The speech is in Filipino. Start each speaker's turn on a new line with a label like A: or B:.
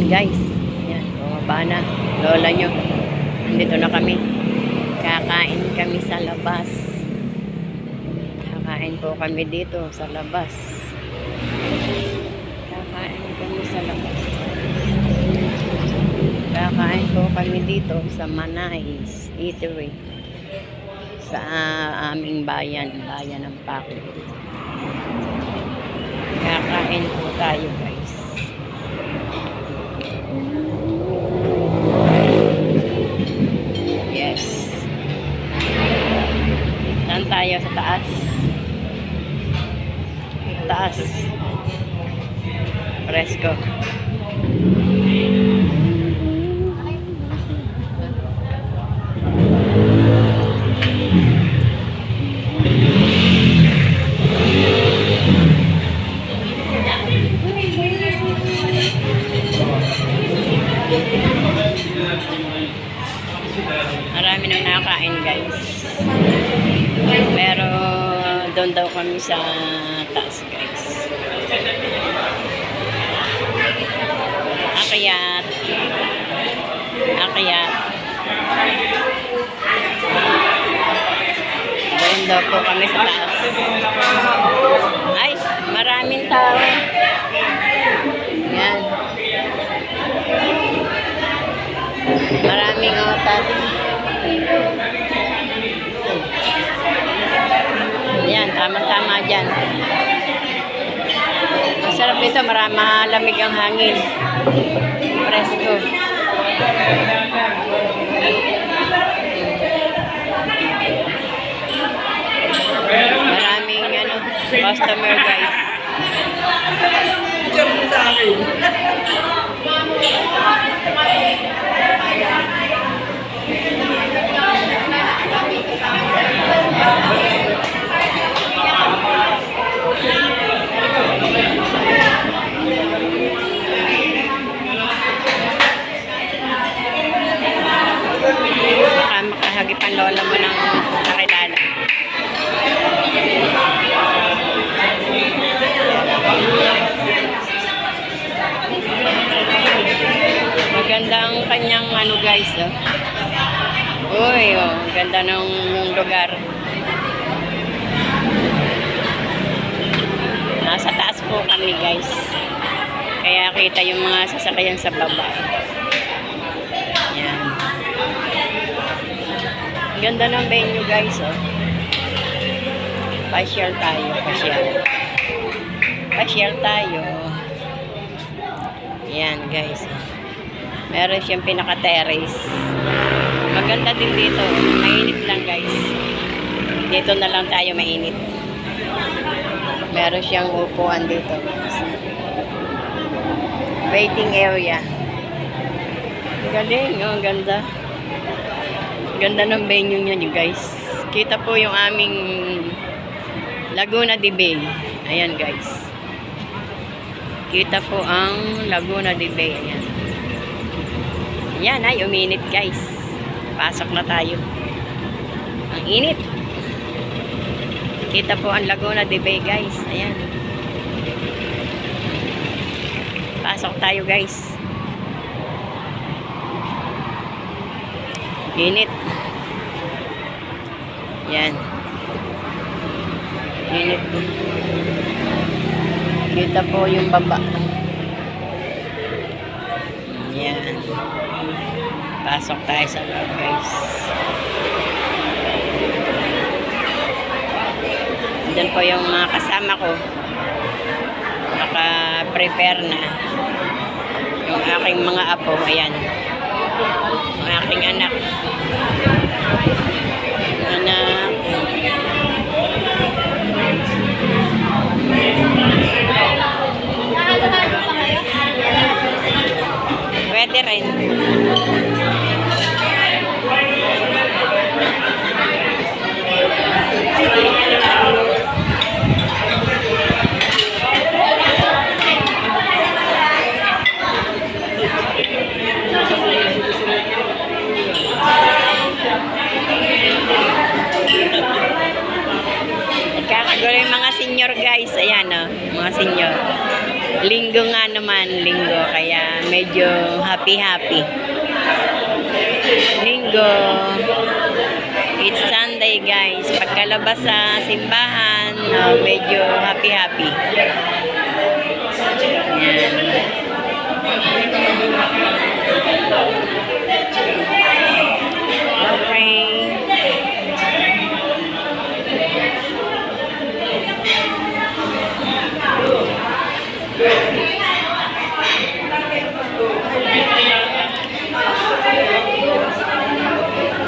A: guys. Yan, bumaba na. Lola nyo. Nandito na kami. Kakain kami sa labas. Kakain po kami dito sa labas. Kakain kami sa labas. Kakain po kami dito sa Manay's Eatery. Sa aming bayan ng Paco. Kakain po tayo guys. Yes. Saan tayo? Sa taas. Taas. Presko. Marami nang nakakain guys. Pero doon daw kami sa taas guys. Akyat. Akyat. Doon daw po kami sa taas. Ay, maraming tao. Yan. Maraming otat. Yan, tama-tama dyan. Masarap dito, malamig ang hangin. Presko. Maraming customer guys.
B: Diyan mo sa akin.
A: Baka makahagip ang lola mo ng nakilala. Maganda ang kanyang guys, oh. Uy, oh, ganda ng lugar. Nasa taas po kami guys. Kaya kita yung mga sasakyan sa baba. Yan. Ganda ng venue guys, oh. Pasyal tayo, pasyal. Pasyal tayo. Yan guys. Meron siyang pinaka-terrace. Maganda din dito. Mainit lang guys. Dito na lang tayo mainit. Meron siyang upuan dito. Waiting area. Galing, oh, ganda. Ganda ng venue niya guys. Kita po yung aming Laguna de Bay. Ayan guys. Kita po ang Laguna de Bay. Ayan. Ayan ay, uminit guys. Pasok na tayo. Ang init. Kita po ang Laguna de Bay guys. Ayan. Pasok tayo guys. Init. Yan. Init. Kita po yung baba. Yan. Pasok tayo sa loob guys. Diyan po yung mga kasama ko. Naka-prepare na. Yung aking mga apo. Ayan. Yung aking anak. Anak. Pwede rin. Nagkakagulo yung mga senior guys. Ayan o, mga senior. Linggo nga naman, linggo. Kaya medyo happy-happy. Linggo. It's Sunday guys. Pagkalabas sa simbahan, medyo happy-happy. Yan.